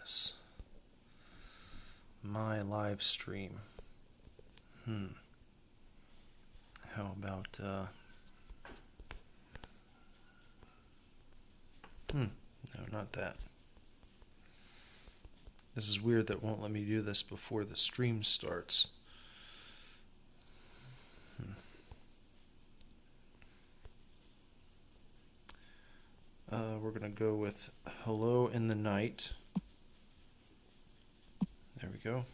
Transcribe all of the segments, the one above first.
this? My live stream. How about, no, not that. This is weird that won't let me do this before the stream starts. We're going to go with Hello in the Night. There we go.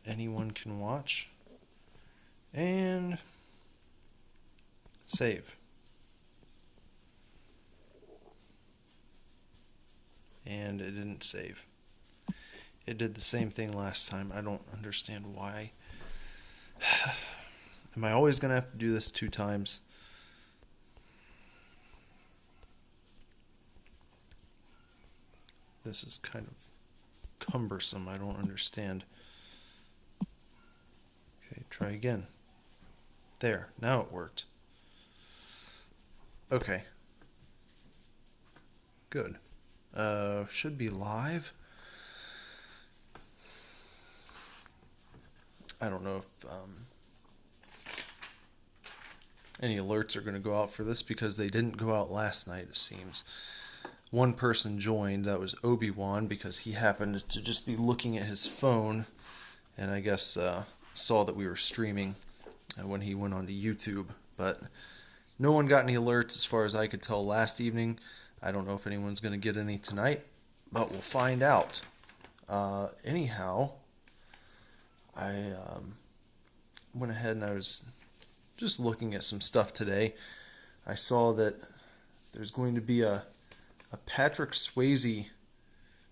Anyone can watch. And save. And it didn't save. It did the same thing last time. I don't understand why. Am I always going to have to do this 2 times? This is kind of cumbersome. I don't understand. Okay, try again. There, now it worked. Okay. Good. Should be live. I don't know if any alerts are going to go out for this because they didn't go out last night, it seems. One person joined, that was Obi-Wan, because he happened to just be looking at his phone and I guess saw that we were streaming when he went onto YouTube. But no one got any alerts as far as I could tell last evening. I don't know if anyone's going to get any tonight, but we'll find out. Anyhow, I went ahead and I was just looking at some stuff today. I saw that there's going to be a Patrick Swayze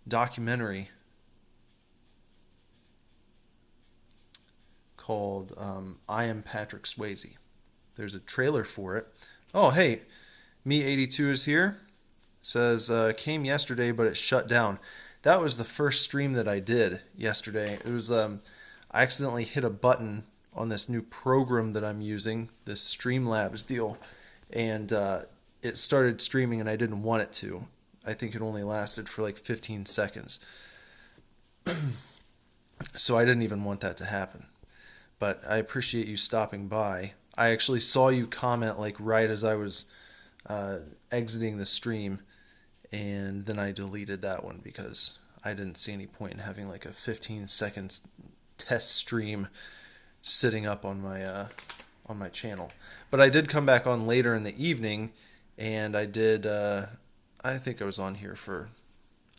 documentary called I Am Patrick Swayze. There's a trailer for it. Oh, hey, Me82 is here. Says, came yesterday, but it shut down. That was the first stream that I did yesterday. It was, I accidentally hit a button on this new program that I'm using, this Streamlabs deal, and it started streaming and I didn't want it to. I think it only lasted for like 15 seconds. So I didn't even want that to happen. But I appreciate you stopping by. I actually saw you comment like right as I was exiting the stream, and then I deleted that one because I didn't see any point in having like a 15 seconds test stream sitting up on my channel. But I did come back on later in the evening, and I did. I think I was on here for,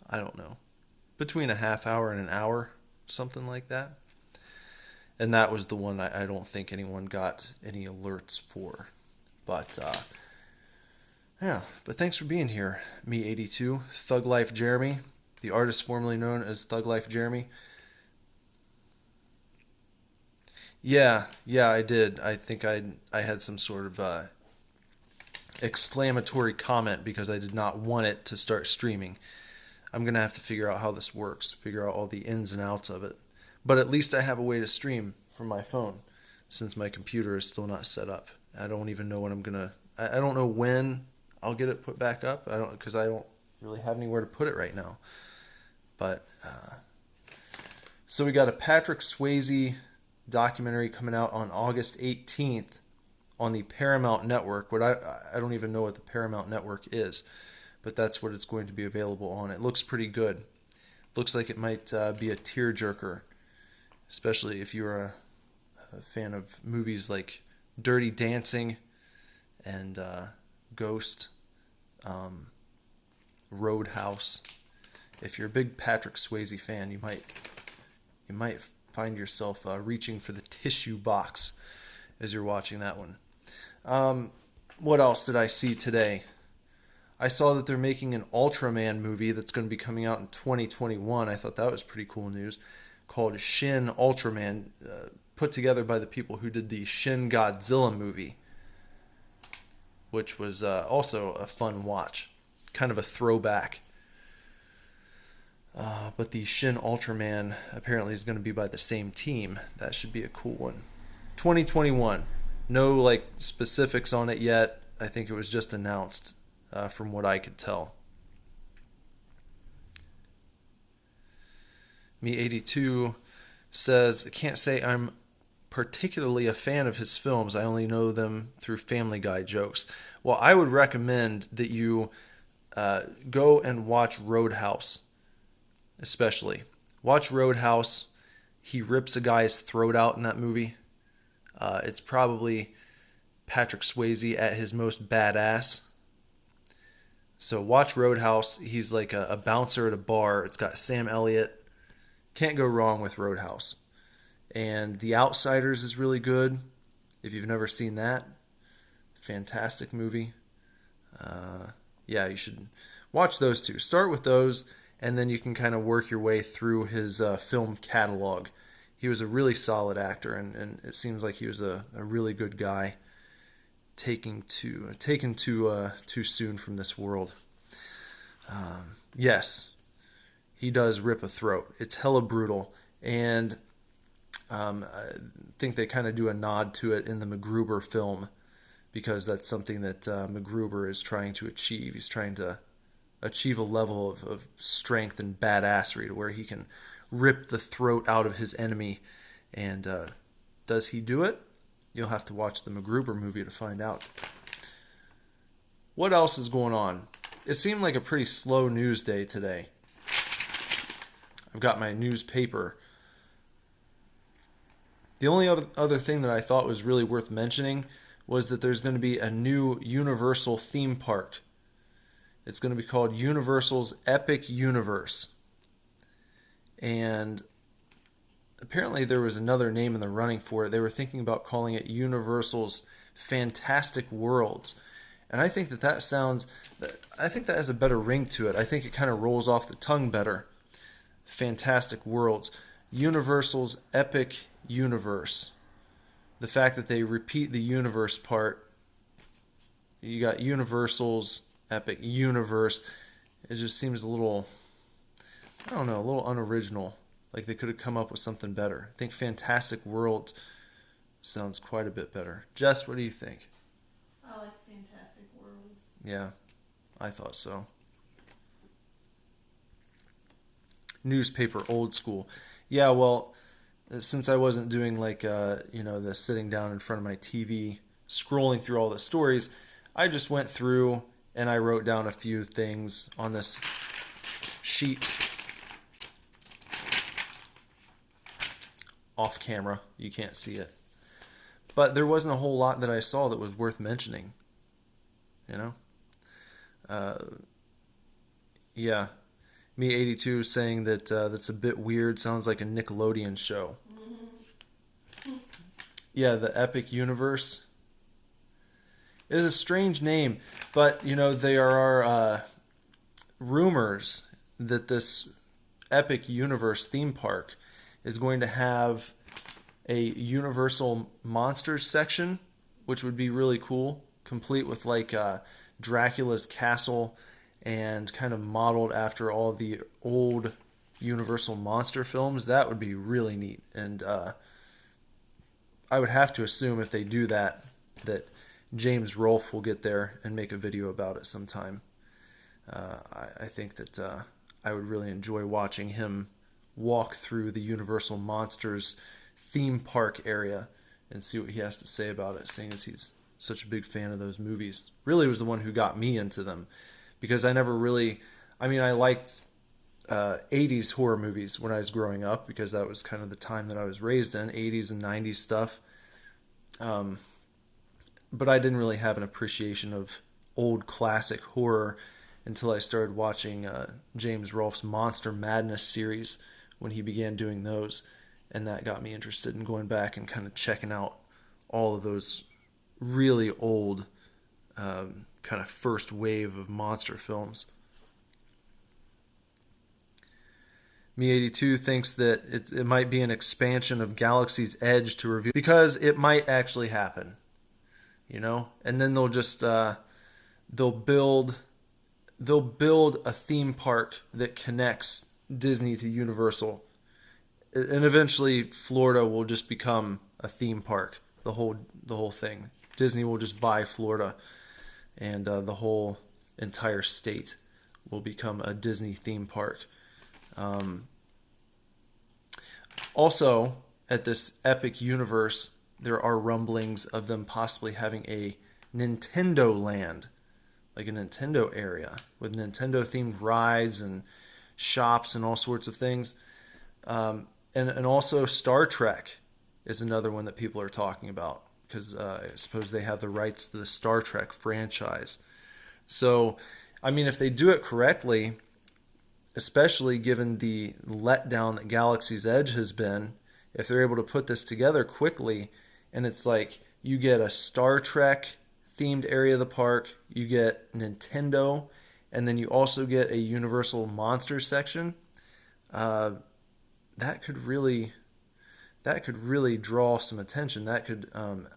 I don't know, between a half hour and an hour, something like that. And that was the one I don't think anyone got any alerts for. But yeah, but thanks for being here, Me82, Thug Life Jeremy, the artist formerly known as Thug Life Jeremy. Yeah, I did. I think I had some sort of exclamatory comment because I did not want it to start streaming. I'm going to have to figure out how this works, figure out all the ins and outs of it. But at least I have a way to stream from my phone since my computer is still not set up. I don't even know when I'm going to... I don't know when I'll get it put back up because I don't really have anywhere to put it right now. But so we got a Patrick Swayze documentary coming out on August 18th on the Paramount Network. What I don't even know what the Paramount Network is, but that's what it's going to be available on. It looks pretty good. Looks like it might be a tearjerker, especially if you're a fan of movies like Dirty Dancing and Ghost, Roadhouse. If you're a big Patrick Swayze fan, you might find yourself reaching for the tissue box as you're watching that one. What else did I see today? I saw that they're making an Ultraman movie that's going to be coming out in 2021. I thought that was pretty cool news. Called Shin Ultraman, put together by the people who did the Shin Godzilla movie, which was also a fun watch. Kind of a throwback. But the Shin Ultraman apparently is going to be by the same team. That should be a cool one. 2021. No like specifics on it yet. I think it was just announced from what I could tell. Me82 says, I can't say I'm particularly a fan of his films. I only know them through Family Guy jokes. Well, I would recommend that you go and watch Roadhouse, especially. Watch Roadhouse. He rips a guy's throat out in that movie. It's probably Patrick Swayze at his most badass. So watch Roadhouse. He's like a bouncer at a bar. It's got Sam Elliott. Can't go wrong with Roadhouse. And The Outsiders is really good. If you've never seen that, fantastic movie. Yeah, you should watch those two. Start with those, and then you can kind of work your way through his film catalog. He was a really solid actor, and it seems like he was a really good guy, taken too soon from this world. Yes, he does rip a throat. It's hella brutal, and I think they kind of do a nod to it in the MacGruber film, because that's something that MacGruber is trying to achieve. He's trying to achieve a level of strength and badassery to where he can rip the throat out of his enemy. And does he do it? You'll have to watch the MacGruber movie to find out. What else is going on? It seemed like a pretty slow news day today. I've got my newspaper. The only other thing that I thought was really worth mentioning was that there's going to be a new Universal theme park. It's going to be called Universal's Epic Universe. And apparently there was another name in the running for it. They were thinking about calling it Universal's Fantastic Worlds. And I think that has a better ring to it. I think it kind of rolls off the tongue better. Fantastic Worlds. Universal's Epic Universe. The fact that they repeat the universe part, you got Universal's Epic Universe, it just seems a little, I don't know, a little unoriginal. Like they could have come up with something better. I think Fantastic Worlds sounds quite a bit better. Jess, what do you think? I like Fantastic Worlds. Yeah, I thought so. Newspaper, old school. Yeah, well, since I wasn't doing like the sitting down in front of my TV scrolling through all the stories, I just went through and I wrote down a few things on this sheet off camera. You can't see it, but there wasn't a whole lot that I saw that was worth mentioning. Yeah. Me82 saying that that's a bit weird. Sounds like a Nickelodeon show. Mm-hmm. Yeah, the Epic Universe. It is a strange name, but there are rumors that this Epic Universe theme park is going to have a Universal Monsters section, which would be really cool, complete with like Dracula's castle, and kind of modeled after all the old Universal monster films. That would be really neat. And I would have to assume if they do that James Rolfe will get there and make a video about it sometime. I think that I would really enjoy watching him walk through the Universal Monsters theme park area and see what he has to say about it, seeing as he's such a big fan of those movies. Really was the one who got me into them. Because I never really, I liked 80s horror movies when I was growing up, because that was kind of the time that I was raised in, 80s and 90s stuff. But I didn't really have an appreciation of old classic horror until I started watching James Rolfe's Monster Madness series when he began doing those. And that got me interested in going back and kind of checking out all of those really old kind of first wave of monster films. Me82 thinks that it might be an expansion of Galaxy's Edge to review, because it might actually happen, and then they'll just they'll build a theme park that connects Disney to Universal, and eventually Florida will just become a theme park. The whole thing. Disney will just buy Florida, and the whole entire state will become a Disney theme park. Also, at this Epic Universe, there are rumblings of them possibly having a Nintendo Land, like a Nintendo area with Nintendo themed rides and shops and all sorts of things. And also Star Trek is another one that people are talking about because I suppose they have the rights to the Star Trek franchise. So, I mean, if they do it correctly, especially given the letdown that Galaxy's Edge has been, if they're able to put this together quickly, and it's like you get a Star Trek themed area of the park, you get Nintendo, and then you also get a Universal Monsters section. That could really draw some attention. That could,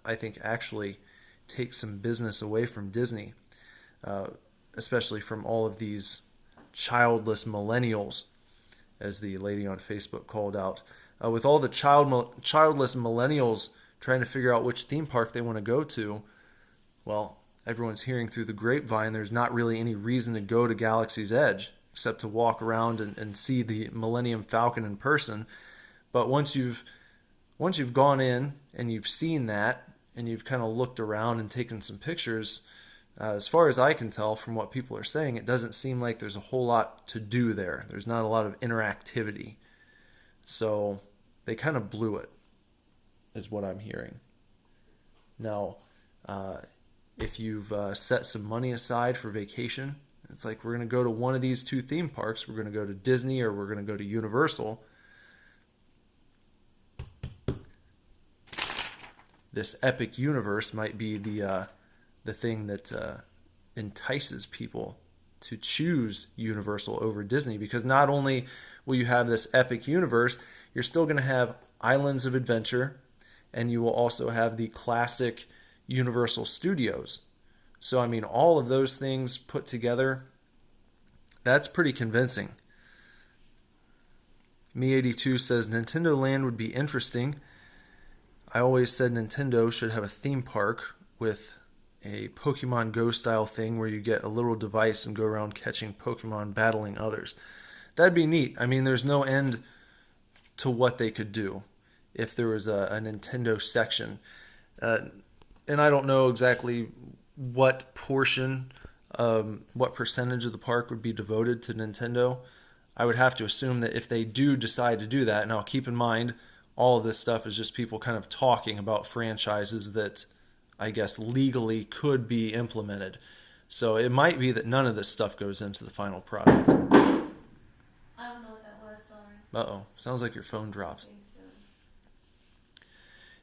I think, actually take some business away from Disney, especially from all of these childless millennials, as the lady on Facebook called out. With all the childless millennials trying to figure out which theme park they want to go to, well, everyone's hearing through the grapevine there's not really any reason to go to Galaxy's Edge except to walk around and see the Millennium Falcon in person. But once you've gone in and you've seen that and you've kind of looked around and taken some pictures, as far as I can tell from what people are saying, it doesn't seem like there's a whole lot to do there. There's not a lot of interactivity. So they kind of blew it, is what I'm hearing. Now, if you've set some money aside for vacation, it's like we're going to go to one of these two theme parks. We're going to go to Disney or we're going to go to Universal. This Epic Universe might be the thing that entices people to choose Universal over Disney, because not only will you have this Epic Universe, you're still going to have Islands of Adventure, and you will also have the classic Universal Studios. So, I mean, all of those things put together, that's pretty convincing. Me82 says Nintendo Land would be interesting. I always said Nintendo should have a theme park with a Pokemon Go style thing where you get a little device and go around catching Pokemon, battling others. That'd be neat. I mean, there's no end to what they could do if there was a Nintendo section. And I don't know exactly what portion, what percentage of the park would be devoted to Nintendo. I would have to assume that if they do decide to do that, now keep in mind, all of this stuff is just people kind of talking about franchises that I guess legally could be implemented. So it might be that none of this stuff goes into the final product. I don't know what that was, sorry. Uh-oh. Sounds like your phone dropped. I think so.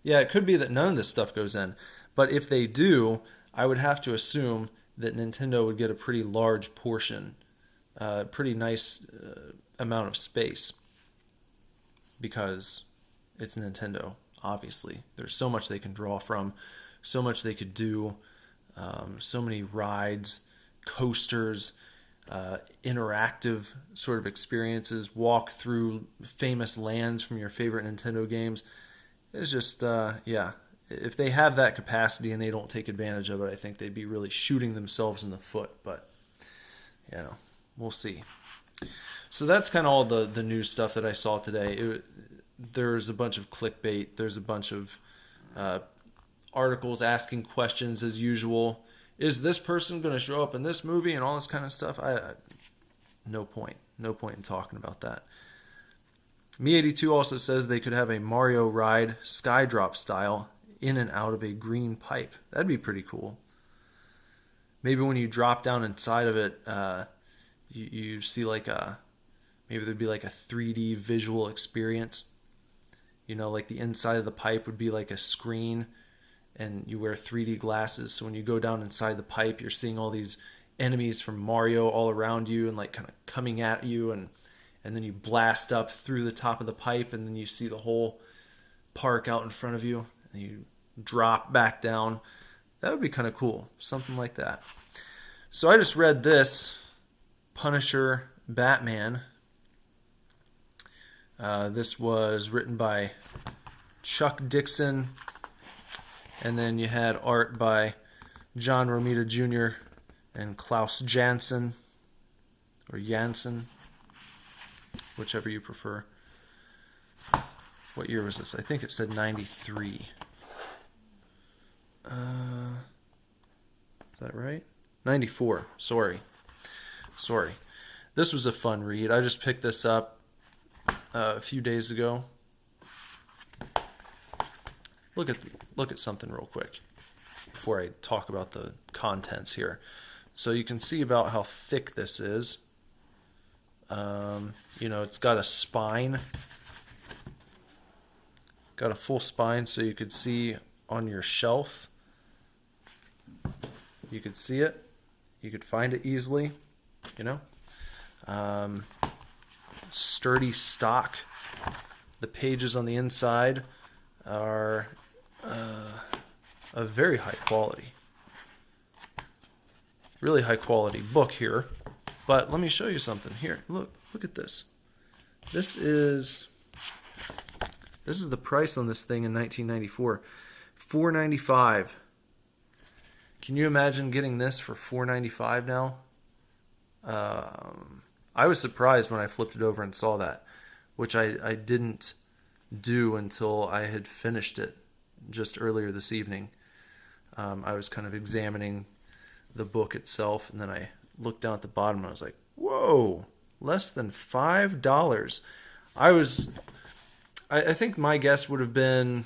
Yeah, it could be that none of this stuff goes in. But if they do, I would have to assume that Nintendo would get a pretty large portion, pretty nice amount of space, because it's Nintendo, obviously. There's so much they can draw from, so much they could do, so many rides, coasters, interactive sort of experiences, walk through famous lands from your favorite Nintendo games. It's just, yeah, if they have that capacity and they don't take advantage of it, I think they'd be really shooting themselves in the foot. But, you know, we'll see. So that's kind of all the news stuff that I saw today. There's a bunch of clickbait. There's a bunch of articles asking questions as usual. Is this person going to show up in this movie and all this kind of stuff? No point. No point in talking about that. Me82 also says they could have a Mario ride, Skydrop style, in and out of a green pipe. That'd be pretty cool. Maybe when you drop down inside of it, you see like maybe there'd be like a 3D visual experience. You know, like the inside of the pipe would be like a screen, and you wear 3D glasses. So when you go down inside the pipe, you're seeing all these enemies from Mario all around you and like kind of coming at you, and then you blast up through the top of the pipe, and then you see the whole park out in front of you, and you drop back down. That would be kind of cool. Something like that. So I just read this, Punisher Batman. This was written by Chuck Dixon, and then you had art by John Romita Jr. and Klaus Janson, or Jansen, whichever you prefer. What year was this? I think it said 93. Is that right? 94. Sorry. This was a fun read. I just picked this up a few days ago. Look at something real quick before I talk about the contents here. So you can see about how thick this is. It's got a spine. Got a full spine so you could see on your shelf. You could see it. You could find it easily, Sturdy stock. The pages on the inside are of very high quality. Really high quality book here. But let me show you something here. Look at this. This is the price on this thing in 1994. $4.95. Can you imagine getting this for $4.95 now? I was surprised when I flipped it over and saw that, which I didn't do until I had finished it just earlier this evening. I was kind of examining the book itself, and then I looked down at the bottom and I was like, whoa, less than $5. I think my guess would have been,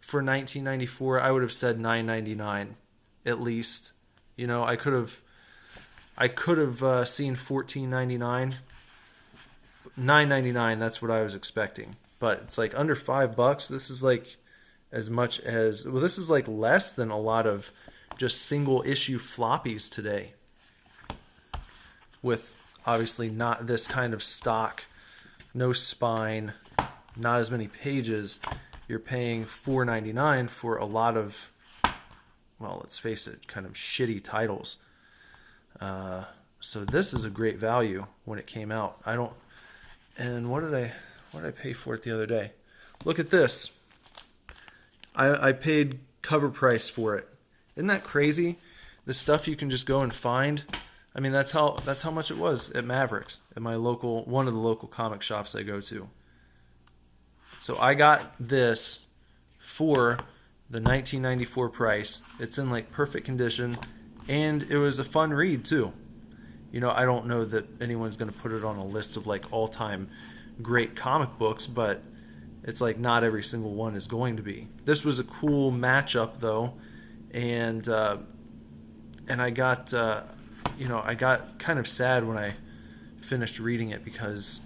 for 1994, I would have said $9.99 at least. I could have seen $14.99. $9.99, that's what I was expecting. But it's like under $5. This is like as much as, well, this is like less than a lot of just single issue floppies today, with obviously not this kind of stock, no spine, not as many pages. You're paying $4.99 for a lot of, well, let's face it, kind of shitty titles. So this is a great value when it came out. And what did I pay for it the other day? Look at this. I paid cover price for it. Isn't that crazy? The stuff you can just go and find. I mean, that's how much it was at Mavericks, at my one of the local comic shops I go to. So I got this for the 1994 price. It's in like perfect condition, and it was a fun read too. I don't know that anyone's going to put it on a list of like all-time great comic books, but it's like not every single one is going to be. This was a cool matchup though, and I got I got kind of sad when I finished reading it, because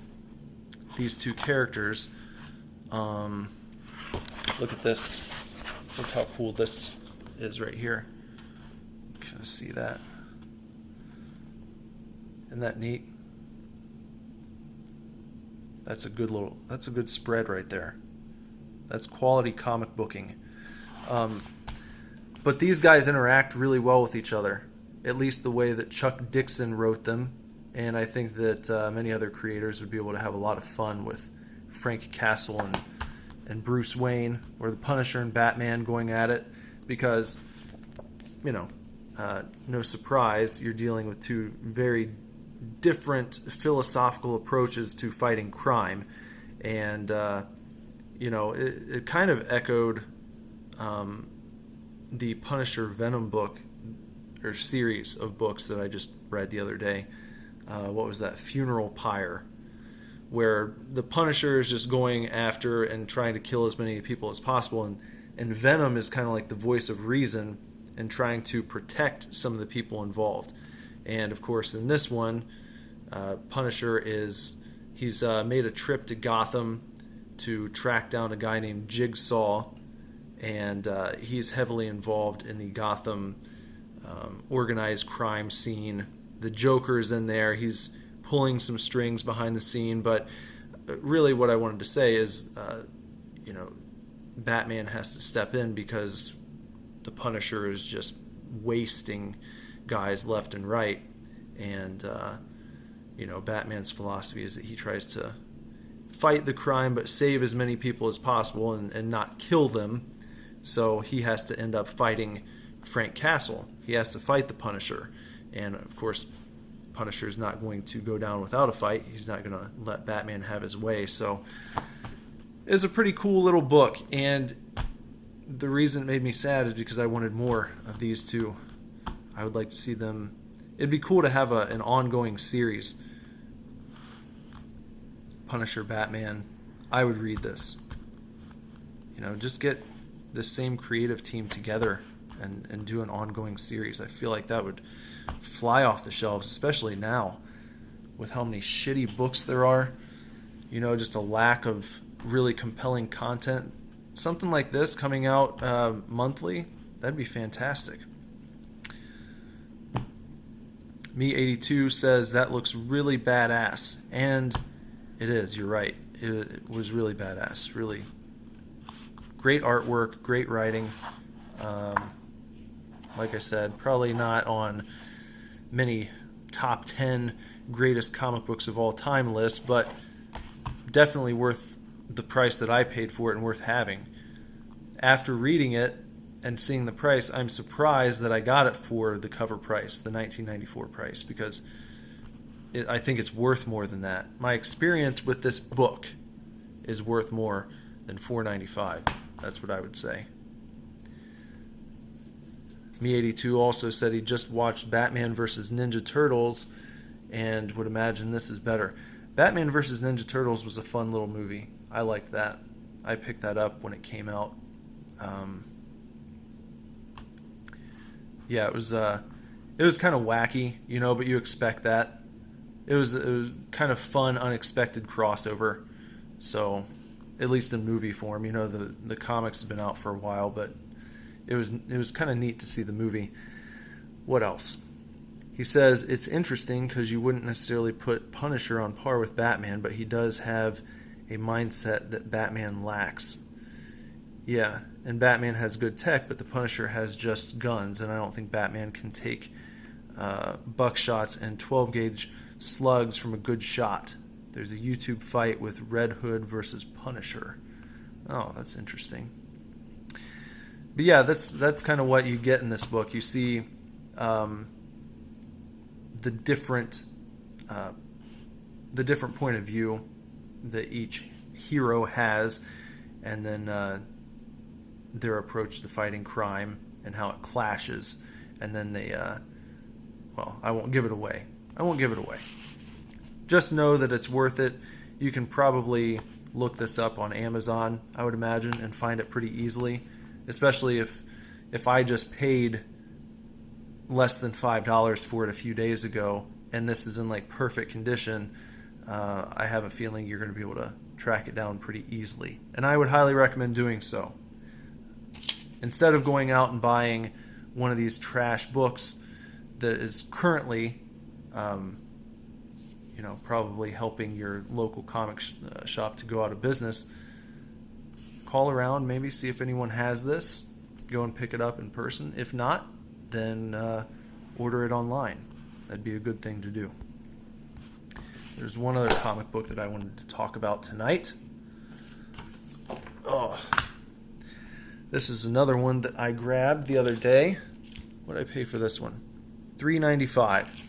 these two characters, look at this. Look how cool this is right here. Can you see that? Isn't that neat? That's a good spread right there. That's quality comic booking. But these guys interact really well with each other, at least the way that Chuck Dixon wrote them. And I think that many other creators would be able to have a lot of fun with Frank Castle and Bruce Wayne, or the Punisher and Batman going at it, because, no surprise, you're dealing with two very different philosophical approaches to fighting crime. And, it kind of echoed the Punisher Venom book, or series of books that I just read the other day. What was that? Funeral Pyre, where the Punisher is just going after and trying to kill as many people as possible, and Venom is kind of like the voice of reason and trying to protect some of the people involved. And of course, in this one, Punisher he's made a trip to Gotham to track down a guy named Jigsaw, and he's heavily involved in the Gotham organized crime scene. The Joker's in there. He's pulling some strings behind the scene, but really what I wanted to say is, Batman has to step in, because the Punisher is just wasting guys left and right. And, Batman's philosophy is that he tries to fight the crime but save as many people as possible and not kill them. So he has to end up fighting Frank Castle. He has to fight the Punisher. And, of course, Punisher's not going to go down without a fight. He's not going to let Batman have his way. So is a pretty cool little book, and the reason it made me sad is because I wanted more of these two. I would like to see them. It'd be cool to have an ongoing series. Punisher, Batman. I would read this. Just get this same creative team together and do an ongoing series. I feel like that would fly off the shelves, especially now with how many shitty books there are. Just a lack of really compelling content. Something like this coming out monthly, that'd be fantastic. Me82 says that looks really badass, and it is. You're right. It was really badass. Really great artwork, great writing. Like I said, probably not on many top 10 greatest comic books of all time lists, but definitely worth the price that I paid for it and worth having. After reading it and seeing the price, I'm surprised that I got it for the cover price, the 1994 price, because I think it's worth more than that. My experience with this book is worth more than $4.95. That's what I would say. Me82 also said he just watched Batman vs. Ninja Turtles and would imagine this is better. Batman vs. Ninja Turtles was a fun little movie. I liked that. I picked that up when it came out. It was kind of wacky, but you expect that. It was kind of fun, unexpected crossover. So, at least in movie form, the comics have been out for a while, but it was kind of neat to see the movie. What else? He says it's interesting because you wouldn't necessarily put Punisher on par with Batman, but he does have a mindset that Batman lacks. Yeah, and Batman has good tech, but the Punisher has just guns, and I don't think Batman can take buckshots and 12-gauge slugs from a good shot. There's a YouTube fight with Red Hood versus Punisher. Oh, that's interesting. But yeah, that's kind of what you get in this book. You see the different point of view that each hero has, and then their approach to fighting crime and how it clashes, and then they I won't give it away. Just know that it's worth it. You can probably look this up on Amazon, I would imagine, and find it pretty easily, especially if I just paid less than $5 for it a few days ago and this is in like perfect condition. I have a feeling you're going to be able to track it down pretty easily, and I would highly recommend doing so. Instead of going out and buying one of these trash books that is currently probably helping your local comic shop to go out of business, call around, maybe see if anyone has this, go and pick it up in person. If not, then order it online. That'd be a good thing to do. There's one other comic book that I wanted to talk about tonight. Oh, this is another one that I grabbed the other day. What did I pay for this one? $3.95.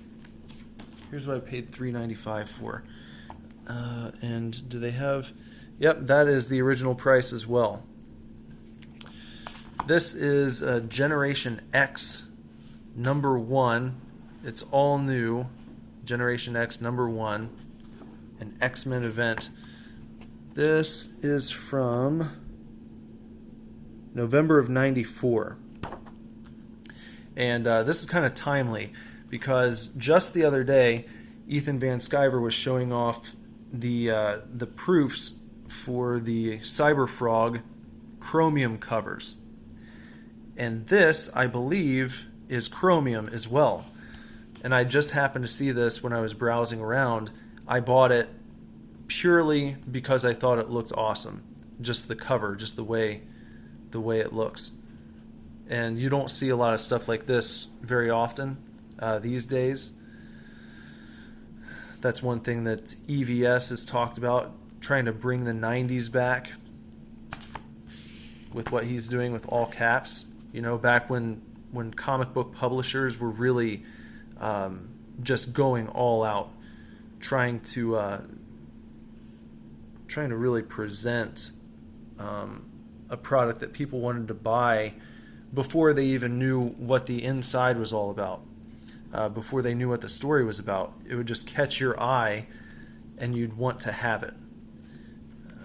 Here's what I paid $3.95 for. And do they have... Yep, that is the original price as well. This is Generation X #1. It's all new. Generation X #1. An X-Men event. This is from November of '94. And this is kind of timely because just the other day, Ethan Van Sciver was showing off the proofs for the Cyberfrog Chromium covers. And this, I believe, is Chromium as well. And I just happened to see this when I was browsing around. I bought it purely because I thought it looked awesome. Just the cover, just the way it looks. And you don't see a lot of stuff like this very often these days. That's one thing that EVS has talked about, trying to bring the 90s back with what he's doing with all caps. You know, back when comic book publishers were really just going all out, trying to really present a product that people wanted to buy before they even knew what the inside was all about, before they knew what the story was about. It would just catch your eye and you'd want to have it.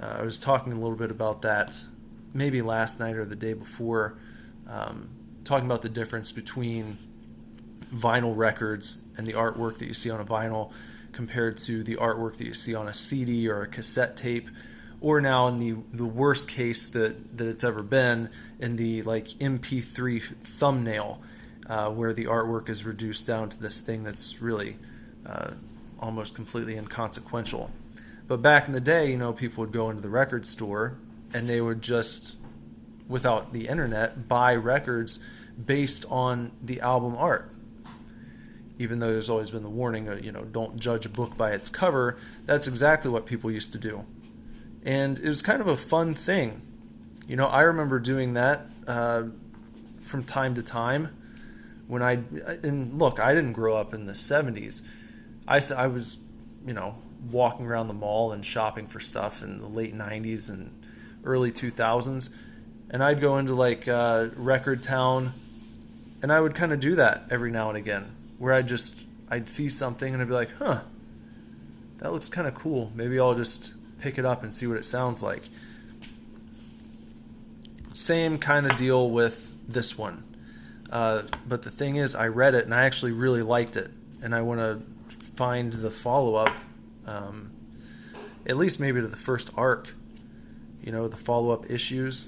I was talking a little bit about that maybe last night or the day before, talking about the difference between vinyl records and the artwork that you see on a vinyl compared to the artwork that you see on a CD or a cassette tape, or now in the worst case that it's ever been, in the like MP3 thumbnail, where the artwork is reduced down to this thing that's really almost completely inconsequential. But back in the day, people would go into the record store and they would just, without the internet, buy records based on the album art. Even though there's always been the warning, don't judge a book by its cover, that's exactly what people used to do. And it was kind of a fun thing. I remember doing that from time to time. And look, I didn't grow up in the 70s. I was, walking around the mall and shopping for stuff in the late 90s and early 2000s. And I'd go into like Record Town, and I would kind of do that every now and again, where I'd see something and I'd be like, that looks kind of cool. Maybe I'll just pick it up and see what it sounds like. Same kind of deal with this one. But the thing is, I read it and I actually really liked it. And I want to find the follow-up, at least maybe to the first arc, the follow-up issues.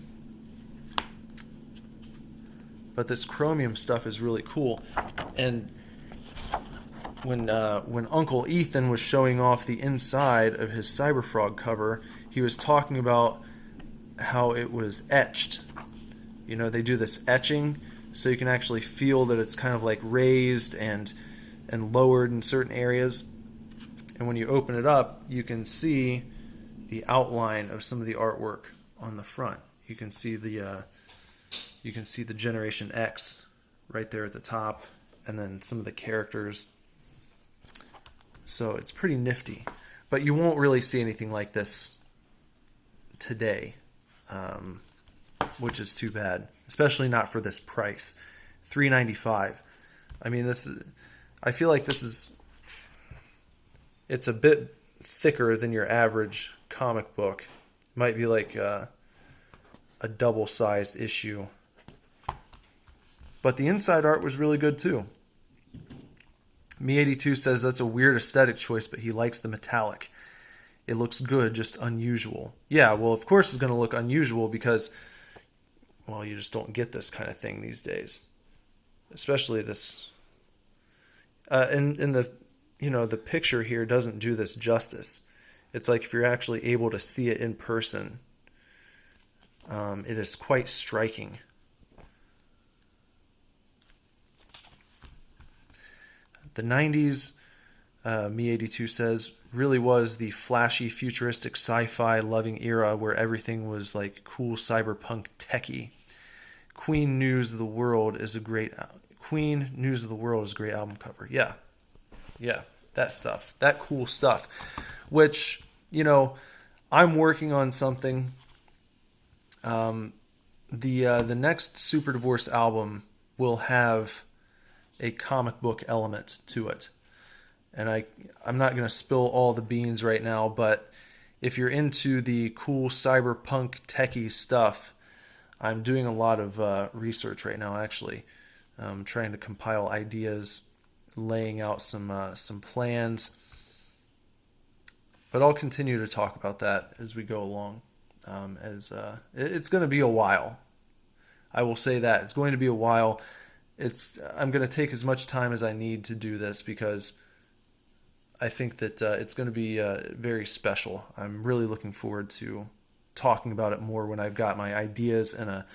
But this chromium stuff is really cool. And when Uncle Ethan was showing off the inside of his Cyberfrog cover, he was talking about how it was etched. They do this etching so you can actually feel that it's kind of like raised and lowered in certain areas. And when you open it up, you can see the outline of some of the artwork on the front. You can see the Generation X right there at the top, and then some of the characters. So it's pretty nifty. But you won't really see anything like this today, which is too bad, especially not for this price. $3.95. I mean, I feel like it's a bit thicker than your average comic book. Might be like a double-sized issue. But the inside art was really good too. Me82 says that's a weird aesthetic choice, but he likes the metallic. It looks good, just unusual. Yeah, well, of course it's going to look unusual because, well, you just don't get this kind of thing these days. Especially this. And the picture here doesn't do this justice. It's like if you're actually able to see it in person, it is quite striking. The 90s, Me82 says, really was the flashy, futuristic, sci-fi loving era where everything was like cool cyberpunk techie. Queen News of the World is a great album cover. Yeah, that stuff, that cool stuff. Which, I'm working on something. The next Super Divorce album will have a comic book element to it. And I'm not going to spill all the beans right now, but if you're into the cool cyberpunk techie stuff, I'm doing a lot of research right now, actually. I'm trying to compile ideas, laying out some plans. But I'll continue to talk about that as we go along. It's going to be a while. I will say that. It's going to be a while. I'm going to take as much time as I need to do this because I think that it's going to be very special. I'm really looking forward to talking about it more when I've got my ideas and a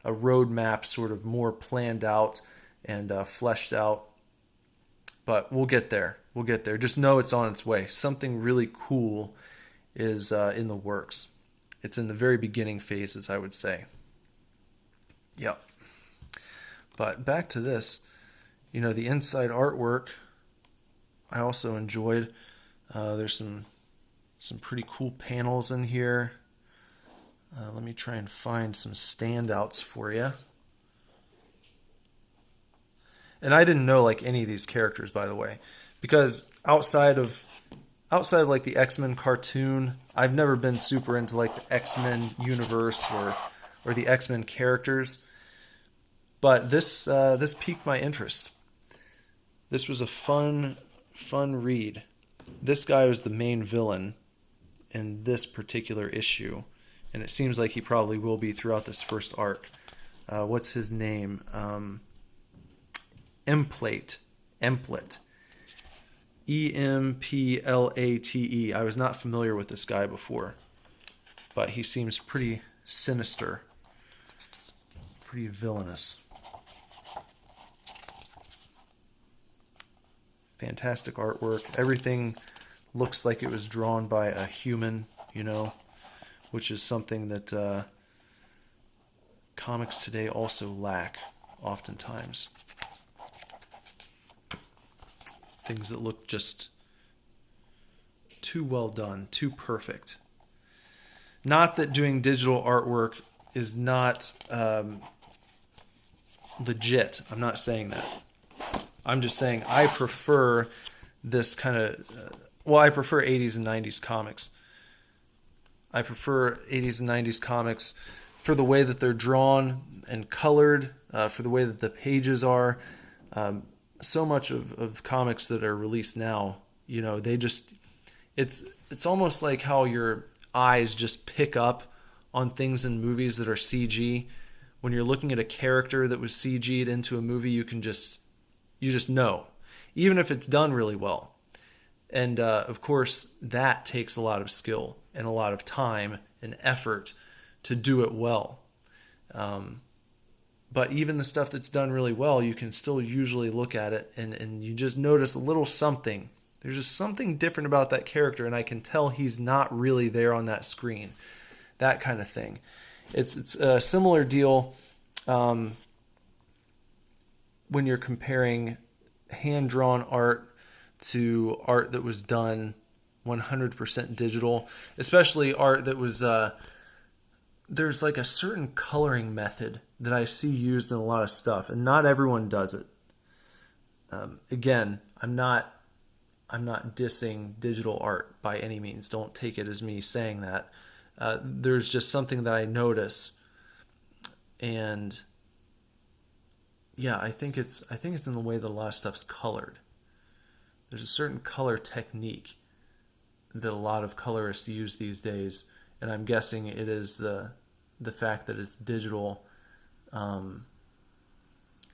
roadmap sort of more planned out and fleshed out. But we'll get there. We'll get there. Just know it's on its way. Something really cool is in the works. It's in the very beginning phases, I would say. Yep. But back to this, the inside artwork I also enjoyed. There's some pretty cool panels in here. Let me try and find some standouts for you. And I didn't know like any of these characters, by the way, because outside of like the X-Men cartoon, I've never been super into like the X-Men universe or the X-Men characters. But this piqued my interest. This was a fun read. This guy was the main villain in this particular issue, and it seems like he probably will be throughout this first arc. What's his name? Emplate. Emplate. I was not familiar with this guy before, but he seems pretty sinister, pretty villainous. Fantastic artwork. Everything looks like it was drawn by a human, which is something that comics today also lack oftentimes. Things that look just too well done, too perfect. Not that doing digital artwork is not legit. I'm not saying that. I'm just saying I prefer this kind of... I prefer 80s and 90s comics. I prefer 80s and 90s comics for the way that they're drawn and colored, for the way that the pages are. So much of comics that are released now, they just... It's almost like how your eyes just pick up on things in movies that are CG. When you're looking at a character that was CG'd into a movie, you just know, even if it's done really well. And of course, that takes a lot of skill and a lot of time and effort to do it well. But even the stuff that's done really well, you can still usually look at it and you just notice a little something. There's just something different about that character, and I can tell he's not really there on that screen. That kind of thing. It's a similar deal when you're comparing hand-drawn art to art that was done 100% digital, especially art that was... there's like a certain coloring method that I see used in a lot of stuff, and not everyone does it. Again, I'm not dissing digital art by any means. Don't take it as me saying that. There's just something that I notice, and yeah, I think it's in the way that a lot of stuff's colored. There's a certain color technique that a lot of colorists use these days, and I'm guessing it is the fact that it's digital.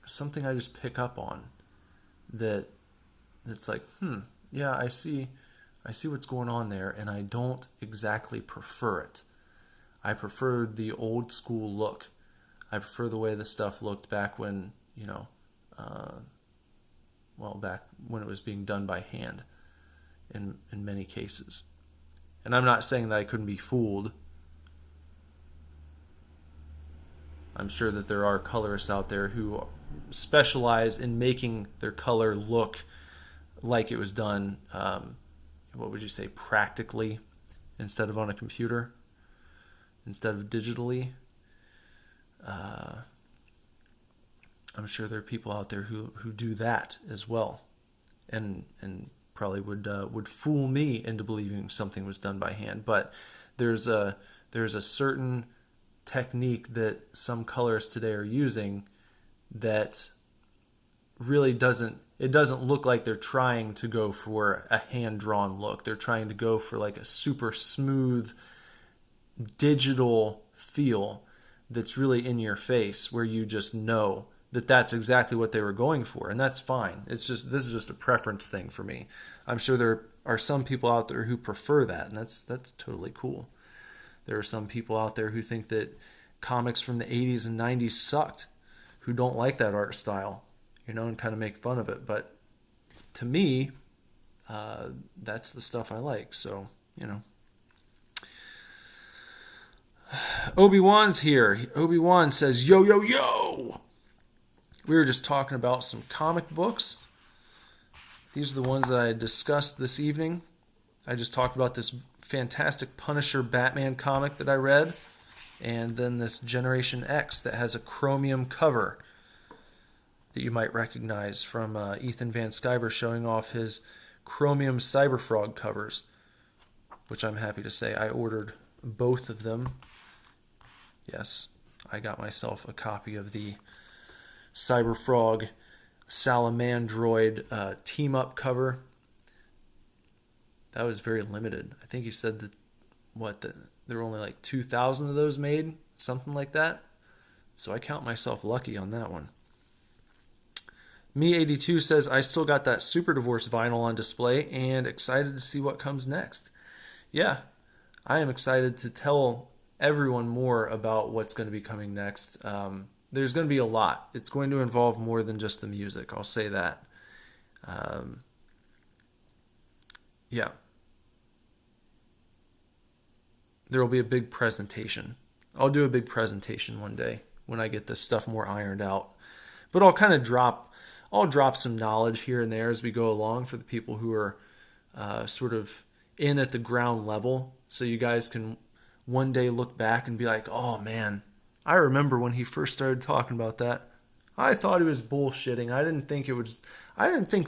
Something I just pick up on that's like, yeah, I see what's going on there, and I don't exactly prefer it. I prefer the old school look. I prefer the way the stuff looked back when, back when it was being done by hand in many cases. And I'm not saying that I couldn't be fooled. I'm sure that there are colorists out there who specialize in making their color look like it was done, what would you say, practically, instead of on a computer, instead of digitally. I'm sure there are people out there who do that as well, and probably would fool me into believing something was done by hand. But there's a certain technique that some colorists today are using that really doesn't look like they're trying to go for a hand-drawn look. They're trying to go for like a super smooth digital feel that's really in your face, where you just know that that's exactly what they were going for, and that's fine. This is just a preference thing for me. I'm sure there are some people out there who prefer that, and that's totally cool. There are some people out there who think that comics from the 80s and 90s sucked, who don't like that art style, and kind of make fun of it. But to me, that's the stuff I like. So, Obi-Wan's here. Obi-Wan says, yo, yo, yo! We were just talking about some comic books. These are the ones that I discussed this evening. I just talked about this fantastic Punisher Batman comic that I read. And then this Generation X that has a chromium cover that you might recognize from Ethan Van Sciver showing off his chromium Cyberfrog covers, which I'm happy to say I ordered both of them. Yes, I got myself a copy of the Cyberfrog Salamandroid team-up cover. That was very limited. I think he said that there were only like 2,000 of those made, something like that. So I count myself lucky on that one. Me82 says, I still got that Super Divorce vinyl on display and excited to see what comes next. Yeah, I am excited to tell everyone more about what's going to be coming next. There's going to be a lot. It's going to involve more than just the music. I'll say that. Yeah. There will be a big presentation. I'll do a big presentation one day when I get this stuff more ironed out. But I'll drop some knowledge here and there as we go along for the people who are sort of in at the ground level, so you guys can one day look back and be like, oh man, I remember when he first started talking about that. I thought he was bullshitting. I didn't think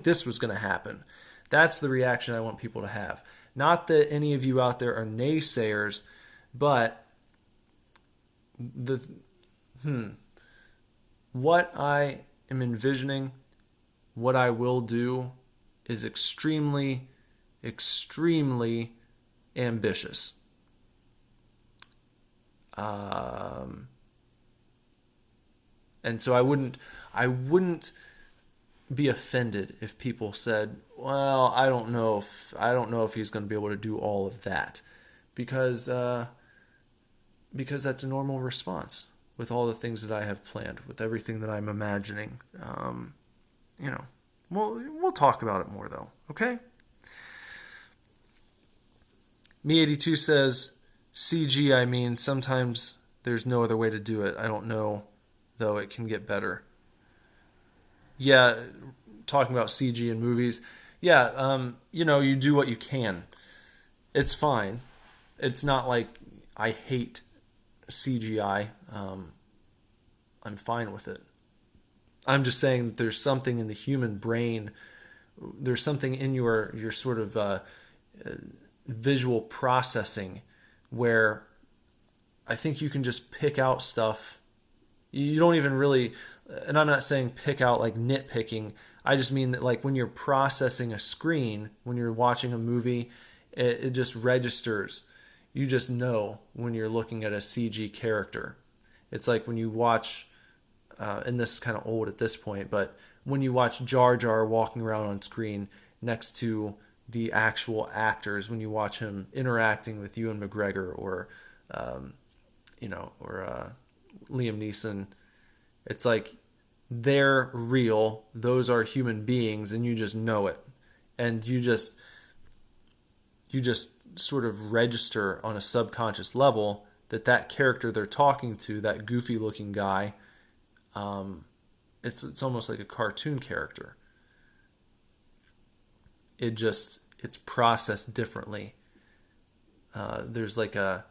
this was going to happen. That's the reaction I want people to have. Not that any of you out there are naysayers, but what I am envisioning, what I will do, is extremely, extremely ambitious. And so I wouldn't be offended if people said, well, I don't know if he's going to be able to do all of that, because that's a normal response with all the things that I have planned, with everything that I'm imagining. We'll talk about it more though. Okay. Me82 says, CG, I mean, sometimes there's no other way to do it. I don't know, though it can get better. Yeah, talking about CG in movies. Yeah, you do what you can. It's fine. It's not like I hate CGI. I'm fine with it. I'm just saying that there's something in the human brain. There's something in your sort of visual processing where I think you can just pick out stuff. You don't even really, and I'm not saying pick out like nitpicking. I just mean that like when you're processing a screen, when you're watching a movie, it just registers. You just know when you're looking at a CG character. It's like when you watch, and this is kind of old at this point, but when you watch Jar Jar walking around on screen next to the actual actors, when you watch him interacting with Ewan McGregor or Liam Neeson, it's like they're real. Those are human beings, and you just know it, and you just sort of register on a subconscious level that character they're talking to, that goofy looking guy, it's almost like a cartoon character. It's processed differently. There's like a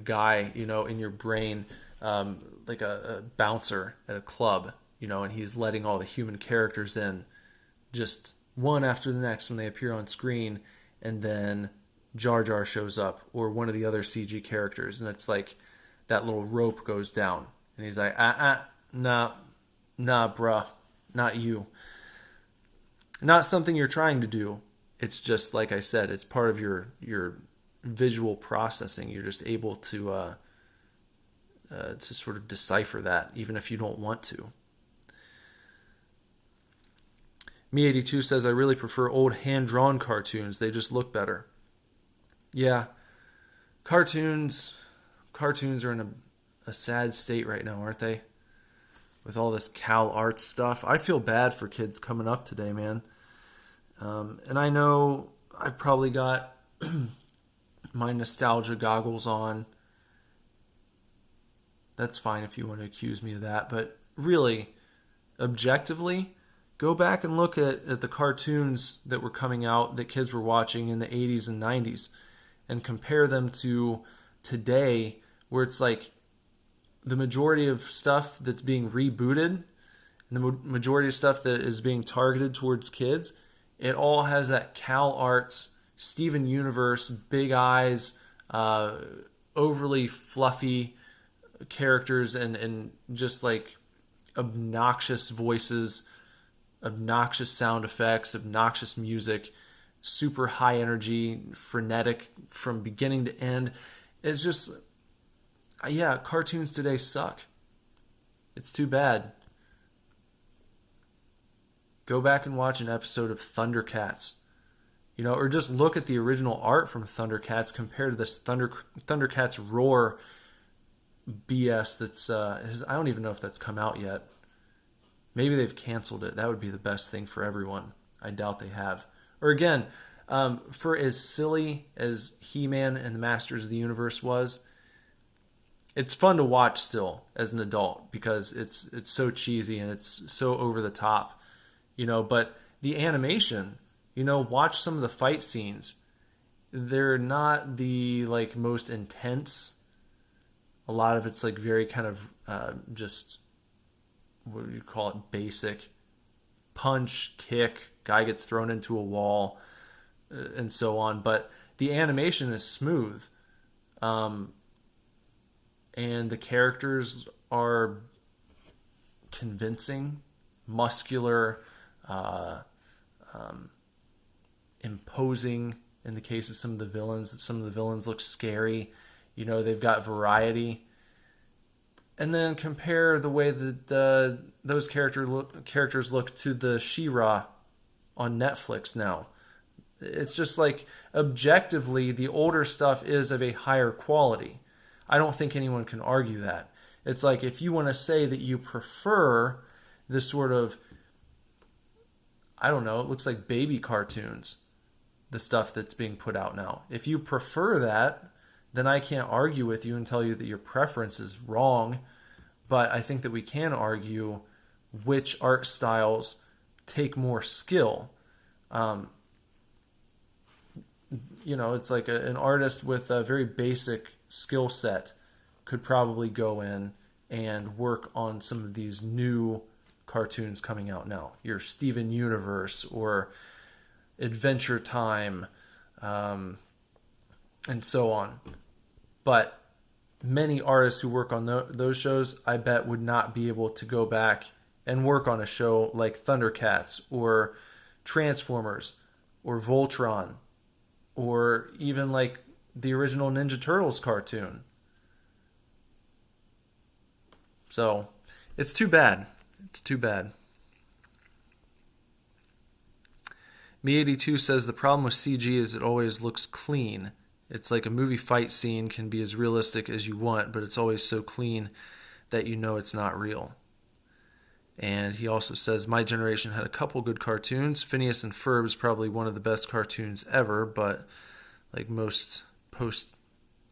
guy, in your brain, like a bouncer at a club, and he's letting all the human characters in just one after the next when they appear on screen, and then Jar Jar shows up, or one of the other CG characters, and it's like that little rope goes down, and he's like, nah, bruh, not you. Not something you're trying to do. It's just, like I said, it's part of your visual processing. You're just able to sort of decipher that, even if you don't want to. Me82 says, I really prefer old hand-drawn cartoons. They just look better. Yeah, cartoons are in a sad state right now, aren't they? With all this Cal Arts stuff. I feel bad for kids coming up today, man. And I know I've probably got my nostalgia goggles on. That's fine if you want to accuse me of that. But really, objectively, go back and look at the cartoons that were coming out that kids were watching in the 80s and 90s and compare them to today where it's like the majority of stuff that's being rebooted and the majority of stuff that is being targeted towards kids, it all has that Cal Arts, Steven Universe, big eyes, overly fluffy characters, and just like obnoxious voices, obnoxious sound effects, obnoxious music, super high energy, frenetic from beginning to end. It's just, yeah, cartoons today suck. It's too bad. Go back and watch an episode of Thundercats, or just look at the original art from Thundercats compared to this Thundercats Roar BS that's, I don't even know if that's come out yet. Maybe they've canceled it. That would be the best thing for everyone. I doubt they have. Or again, for as silly as He-Man and the Masters of the Universe was, it's fun to watch still as an adult because it's so cheesy and it's so over the top. But the animation, watch some of the fight scenes. They're not the like most intense. A lot of it's like very kind of just, what do you call it, basic. Punch, kick, guy gets thrown into a wall, and so on. But the animation is smooth. And the characters are convincing, muscular, imposing in the case of some of the villains. Some of the villains look scary. They've got variety. And then compare the way that those characters look to the She-Ra on Netflix now. It's just like, objectively, the older stuff is of a higher quality. I don't think anyone can argue that. It's like, if you want to say that you prefer this sort of, I don't know, it looks like baby cartoons, the stuff that's being put out now. If you prefer that, then I can't argue with you and tell you that your preference is wrong. But I think that we can argue which art styles take more skill. It's like an artist with a very basic skill set could probably go in and work on some of these new cartoons coming out now. Your Steven Universe or Adventure Time, and so on. But many artists who work on those shows, I bet, would not be able to go back and work on a show like Thundercats or Transformers or Voltron or even like the original Ninja Turtles cartoon. So it's too bad. It's too bad. Me82 says the problem with CG is it always looks clean. It's like a movie fight scene can be as realistic as you want, but it's always so clean that it's not real. And he also says, my generation had a couple good cartoons. Phineas and Ferb is probably one of the best cartoons ever, but like most post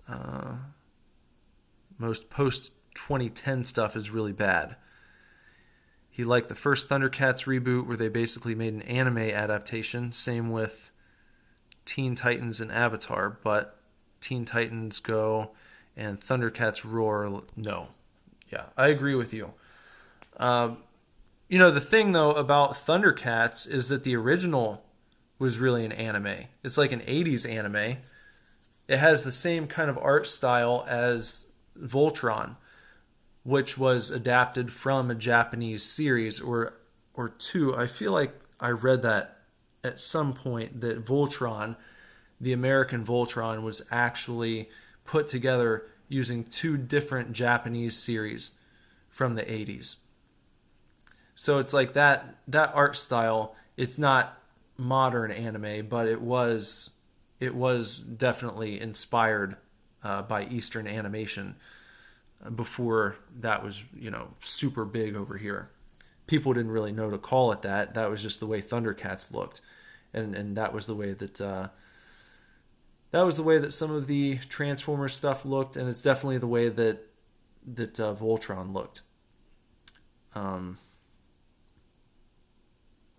2010 stuff is really bad. He liked the first Thundercats reboot where they basically made an anime adaptation. Same with Teen Titans and Avatar, but Teen Titans Go and Thundercats Roar, no. Yeah, I agree with you. The thing, though, about Thundercats is that the original was really an anime. It's like an 80s anime. It has the same kind of art style as Voltron, which was adapted from a Japanese series or two. I feel like I read that at some point that Voltron, the American Voltron, was actually put together using two different Japanese series from the 80s. So it's like that art style, it's not modern anime, but it was definitely inspired by Eastern animation before that was, super big over here. People didn't really know to call it that. That was just the way Thundercats looked. And that was the way that some of the Transformers stuff looked, and it's definitely the way that Voltron looked.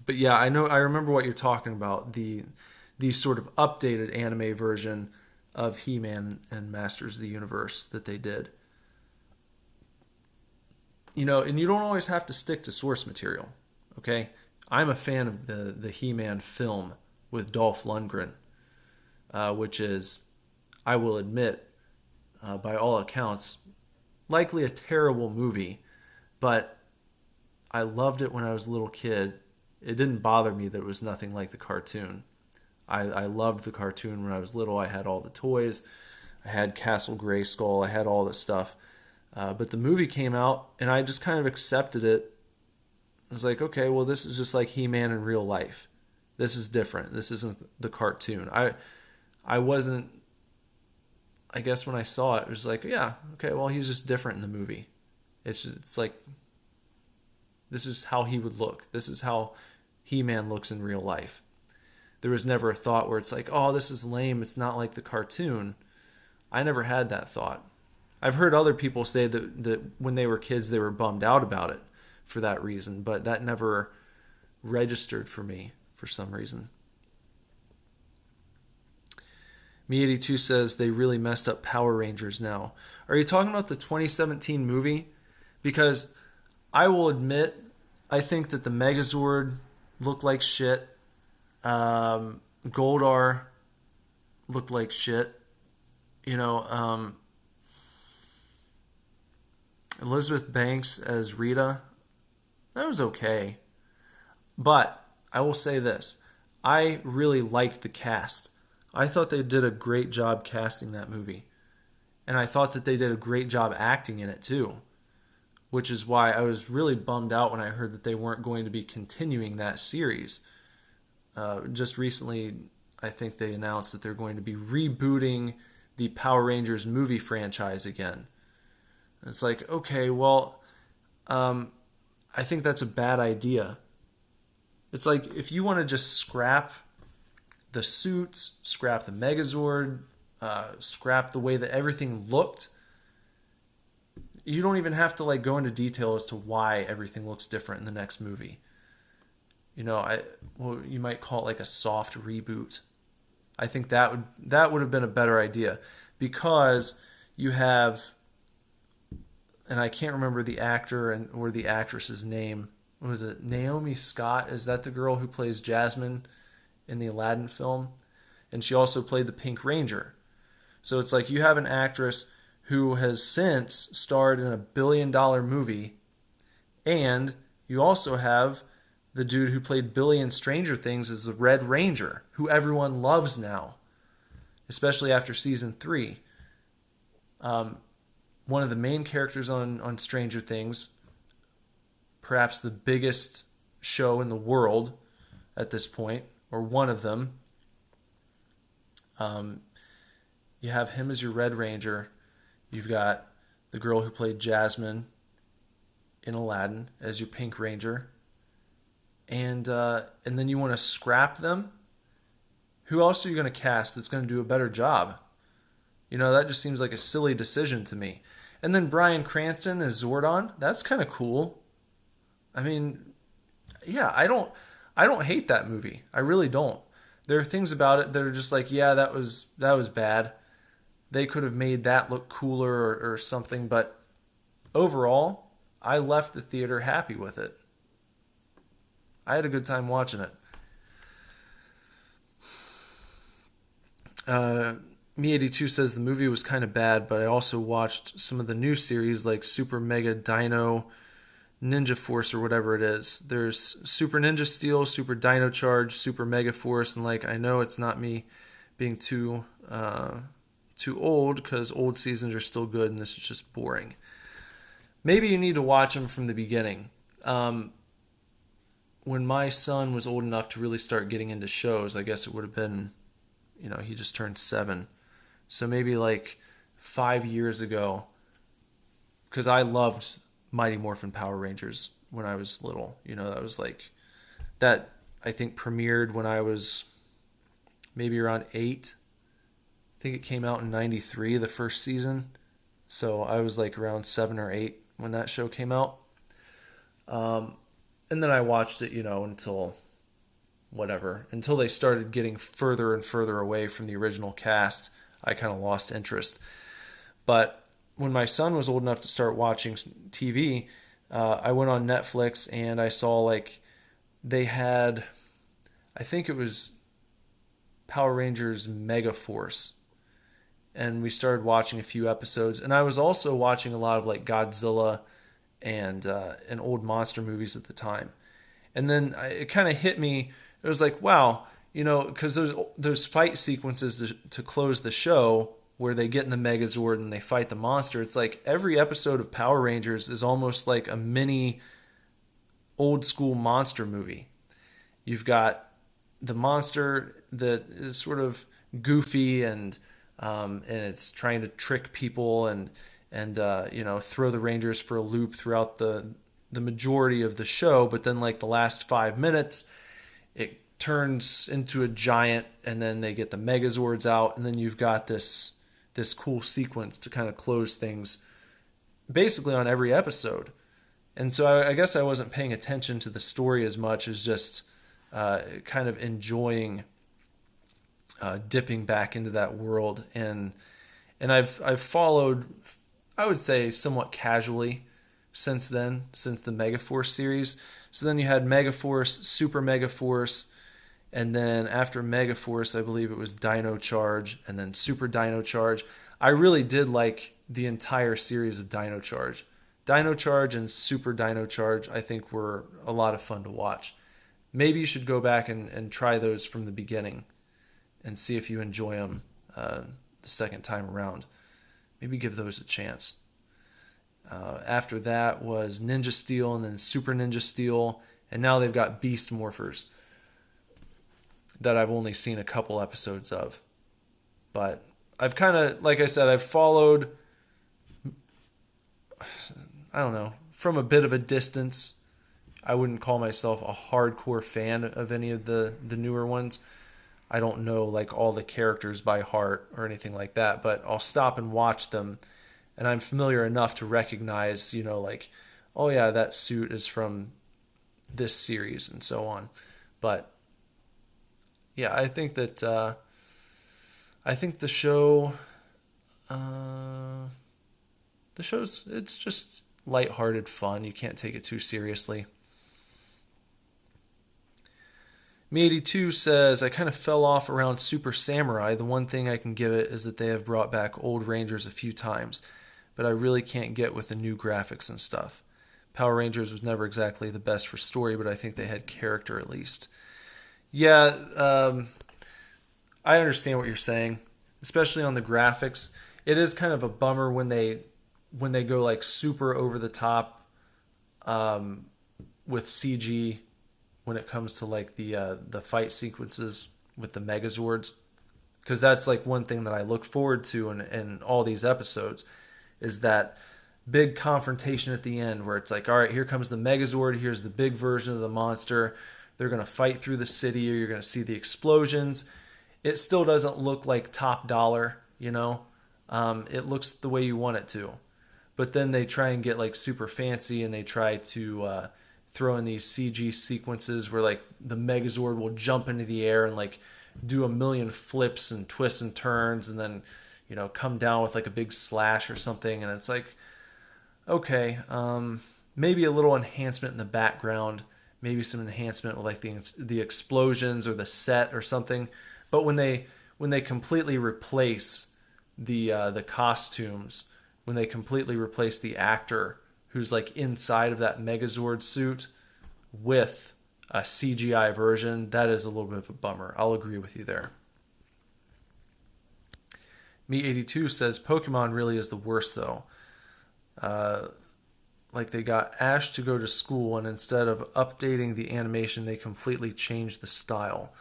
But yeah, I remember what you're talking about. The sort of updated anime version of He-Man and Masters of the Universe that they did. And you don't always have to stick to source material, okay? I'm a fan of the He-Man film with Dolph Lundgren, which is, I will admit, by all accounts, likely a terrible movie, but I loved it when I was a little kid. It didn't bother me that it was nothing like the cartoon. I loved the cartoon when I was little. I had all the toys. I had Castle Grayskull. I had all this stuff. But the movie came out, and I just kind of accepted it. I was like, okay, well, this is just like He-Man in real life. This is different. This isn't the cartoon. I wasn't, I guess when I saw it, it was like, yeah, okay, well, he's just different in the movie. It's like, this is how he would look. This is how He-Man looks in real life. There was never a thought where it's like, oh, this is lame. It's not like the cartoon. I never had that thought. I've heard other people say that when they were kids, they were bummed out about it for that reason, but that never registered for me for some reason. Me82 says they really messed up Power Rangers now. Are you talking about the 2017 movie? Because I will admit, I think that the Megazord looked like shit. Goldar looked like shit. Elizabeth Banks as Rita, that was okay. But I will say this. I really liked the cast. I thought they did a great job casting that movie. And I thought that they did a great job acting in it too. Which is why I was really bummed out when I heard that they weren't going to be continuing that series. Just recently, I think they announced that they're going to be rebooting the Power Rangers movie franchise again. And it's like, okay, well, I think that's a bad idea. It's like, if you want to just scrap the suits, scrap the Megazord, scrap the way that everything looked, you don't even have to go into detail as to why everything looks different in the next movie. You might call it a soft reboot. I think that would have been a better idea, because you have, and I can't remember the actor or the actress's name. What was it? Naomi Scott? Is that the girl who plays Jasmine in the Aladdin film? And she also played the Pink Ranger. So it's like you have an actress who has since starred in a billion-dollar movie, and you also have the dude who played Billy in Stranger Things as the Red Ranger, who everyone loves now, especially after season 3. One of the main characters on Stranger Things, perhaps the biggest show in the world at this point, or one of them. You have him as your Red Ranger. You've got the girl who played Jasmine in Aladdin as your Pink Ranger. And then you want to scrap them? Who else are you going to cast that's going to do a better job? That just seems like a silly decision to me. And then Bryan Cranston as Zordon, that's kind of cool. I mean, yeah, I don't hate that movie. I really don't. There are things about it that are just like, yeah, that was bad. They could have made that look cooler or something, but overall, I left the theater happy with it. I had a good time watching it. Me82 says the movie was kind of bad, but I also watched some of the new series like Super Mega Dino Ninja Force or whatever it is. There's Super Ninja Steel, Super Dino Charge, Super Mega Force, and I know it's not me being too old, because old seasons are still good and this is just boring. Maybe you need to watch them from the beginning. When my son was old enough to really start getting into shows, I guess it would have been, he just turned 7. So maybe 5 years ago, because I loved Mighty Morphin Power Rangers when I was little. That was that I think premiered when I was maybe around 8. I think it came out in 93, the first season. So I was around 7 or 8 when that show came out. And then I watched it, until they started getting further and further away from the original cast. I kind of lost interest. But when my son was old enough to start watching TV, I went on Netflix and I saw like they had, I think it was Power Rangers Mega Force, and we started watching a few episodes. And I was also watching a lot of like Godzilla and old monster movies at the time. And then it kind of hit me. It was like, wow, because those fight sequences to close the show where they get in the Megazord and they fight the monster. It's like every episode of Power Rangers is almost like a mini old school monster movie. You've got the monster that is sort of goofy and it's trying to trick people and throw the Rangers for a loop throughout the majority of the show. But then like the last 5 minutes, it turns into a giant, and then they get the Megazords out, and then you've got this cool sequence to kind of close things basically on every episode. And so I guess I wasn't paying attention to the story as much as just kind of enjoying dipping back into that world. And I've followed, I would say, somewhat casually since then, since the Megaforce series. So then you had Megaforce, Super Megaforce, and then after Megaforce, I believe it was Dino Charge, and then Super Dino Charge. I really did like the entire series of Dino Charge. Dino Charge and Super Dino Charge, I think, were a lot of fun to watch. Maybe you should go back and try those from the beginning and see if you enjoy them the second time around. Maybe give those a chance. After that was Ninja Steel and then Super Ninja Steel, and now they've got Beast Morphers that I've only seen a couple episodes of. But I've kind of, like I said, I've followed, I don't know, from a bit of a distance. I wouldn't call myself a hardcore fan of any of the newer ones. I don't know like all the characters by heart or anything like that, but I'll stop and watch them, and I'm familiar enough to recognize, like, oh yeah, that suit is from this series and so on. But yeah, I think that the show's it's just lighthearted fun. You can't take it too seriously. Me82 says, I kind of fell off around Super Samurai. The one thing I can give it is that they have brought back old Rangers a few times, but I really can't get with the new graphics and stuff. Power Rangers was never exactly the best for story, but I think they had character at least. Yeah, I understand what you're saying, especially on the graphics. It is kind of a bummer when they go like super over the top with CG when it comes to like the fight sequences with the Megazords, because that's like one thing that I look forward to in all these episodes is that big confrontation at the end where it's like, all right, here comes the Megazord, here's the big version of the monster. They're going to fight through the city, or you're going to see the explosions. It still doesn't look like top dollar, it looks the way you want it to. But then they try and get like super fancy, and they try to throw in these CG sequences where like the Megazord will jump into the air and like do a million flips and twists and turns, and then come down with like a big slash or something. And it's like, okay, maybe a little enhancement in the background, maybe some enhancement with like the explosions or the set or something. But when they completely replace the costumes, when they completely replace the actor who's like inside of that Megazord suit with a CGI version, that is a little bit of a bummer. I'll agree with you there. Me82 says Pokemon really is the worst though. Like they got Ash to go to school, and instead of updating the animation, they completely changed the style.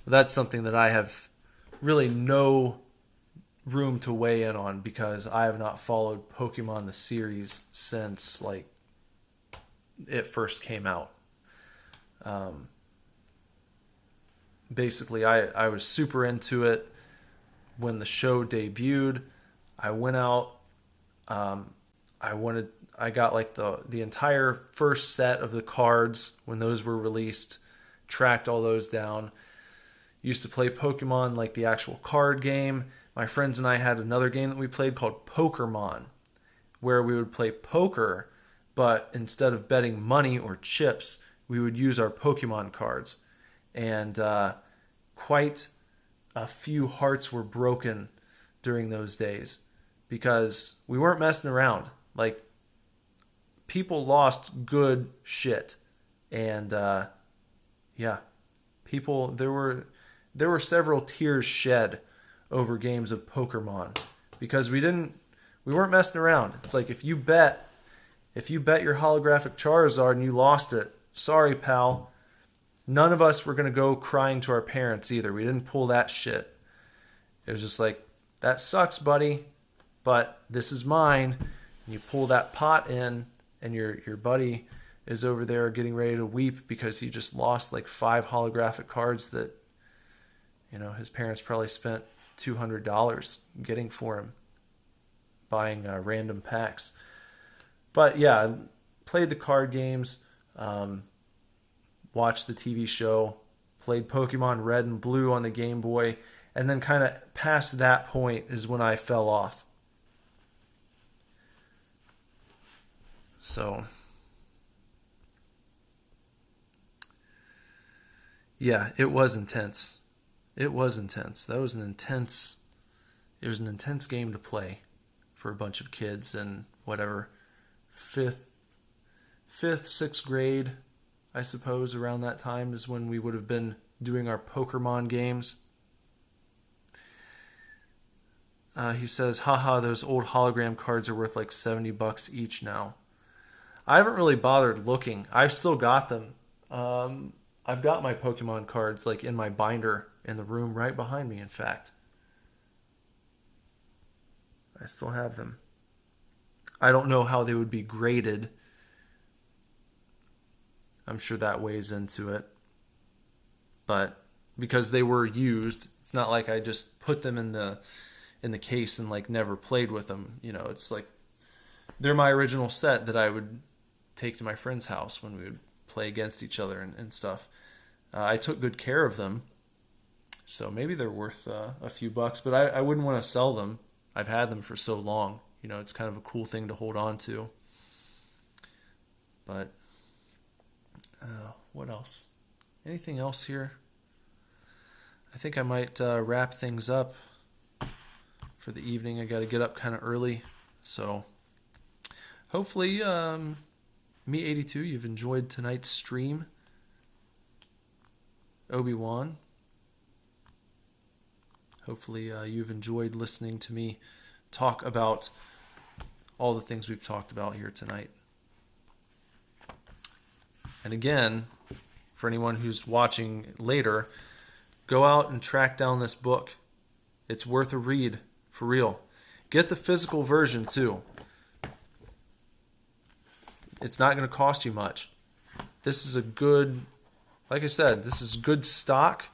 That's something that I have really no room to weigh in on, because I have not followed Pokemon the series since like it first came out. Basically, I was super into it when the show debuted. I went out. I got like the entire first set of the cards when those were released. Tracked all those down. Used to play Pokemon like the actual card game. my friends and I had another game that we played called Pokermon, where we would play poker, but instead of betting money or chips, we would use our Pokemon cards. And quite a few hearts were broken during those days because we weren't messing around. Like, people lost good shit. And yeah, people, there were several tears shed over games of Pokemon because we weren't messing around. It's like if you bet your holographic Charizard and you lost it, sorry pal. None of us were going to go crying to our parents either. We didn't pull that shit. It was just like, that sucks, buddy, but this is mine. And you pull that pot in and your buddy is over there getting ready to weep because he just lost like 5 holographic cards that, his parents probably spent $200 getting for him, buying random packs. But yeah, I played the card games, watched the TV show, played Pokemon Red and Blue on the Game Boy, and then kind of past that point is when I fell off. So, yeah, it was intense. It was intense. It was an intense game to play for a bunch of kids in whatever, fifth, sixth grade, I suppose, around that time is when we would have been doing our Pokemon games. He says, haha, those old hologram cards are worth like $70 each now. I haven't really bothered looking. I've still got them. I've got my Pokemon cards like in my binder in the room right behind me, in fact. I still have them. I don't know how they would be graded. I'm sure that weighs into it. But because they were used, it's not like I just put them in the case and like never played with them. It's like they're my original set that I would take to my friend's house when we would play against each other and stuff. I took good care of them, so maybe they're worth a few bucks, but I wouldn't want to sell them. I've had them for so long. It's kind of a cool thing to hold on to. But what else? Anything else here? I think I might wrap things up for the evening. I got to get up kind of early, so hopefully Me82, you've enjoyed tonight's stream. Obi-Wan, hopefully you've enjoyed listening to me talk about all the things we've talked about here tonight. And again, for anyone who's watching later, go out and track down this book. It's worth a read, for real. Get the physical version too. It's not going to cost you much. This is a good, like I said, this is good stock.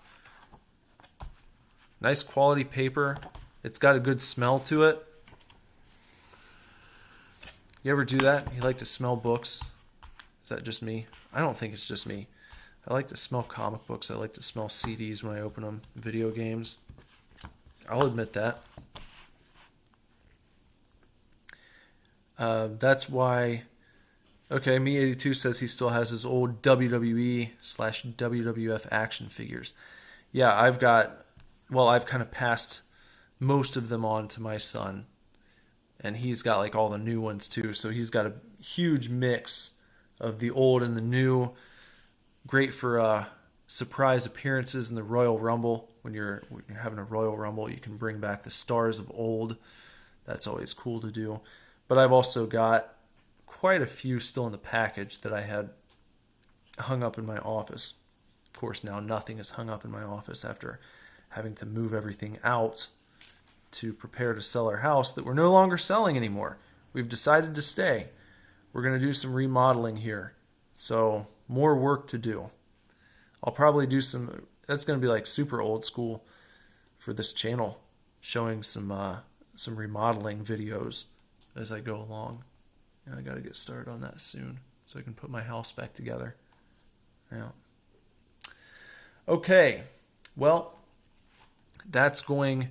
Nice quality paper. It's got a good smell to it. You ever do that? You like to smell books? Is that just me? I don't think it's just me. I like to smell comic books. I like to smell CDs when I open them. Video games. I'll admit that. That's why... Okay, Me82 says he still has his old WWE/WWF action figures. Yeah, I've kind of passed most of them on to my son. And he's got like all the new ones too. So he's got a huge mix of the old and the new. Great for surprise appearances in the Royal Rumble. When you're having a Royal Rumble, you can bring back the stars of old. That's always cool to do. But I've also got quite a few still in the package that I had hung up in my office. Of course, now nothing is hung up in my office after having to move everything out to prepare to sell our house that we're no longer selling anymore. We've decided to stay. We're going to do some remodeling here. So, more work to do. I'll probably do some, that's going to be like super old school for this channel, showing some remodeling videos as I go along. And I got to get started on that soon so I can put my house back together. Yeah. Okay. Well, that's going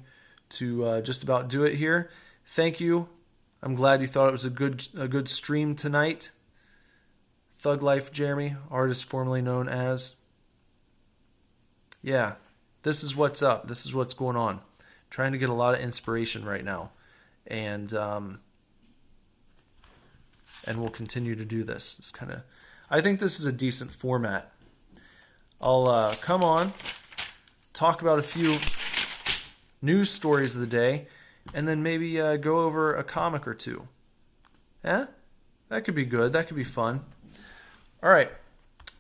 to just about do it here. Thank you. I'm glad you thought it was a good stream tonight. Thug Life Jeremy, artist formerly known as. Yeah, this is what's up. This is what's going on. Trying to get a lot of inspiration right now, and we'll continue to do this. It's kind of, I think this is a decent format. I'll come on, talk about a few news stories of the day, and then maybe go over a comic or two. Yeah, that could be good. That could be fun. All right,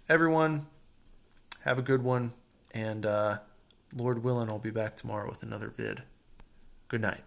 everyone, have a good one, and Lord willing, I'll be back tomorrow with another vid. Good night.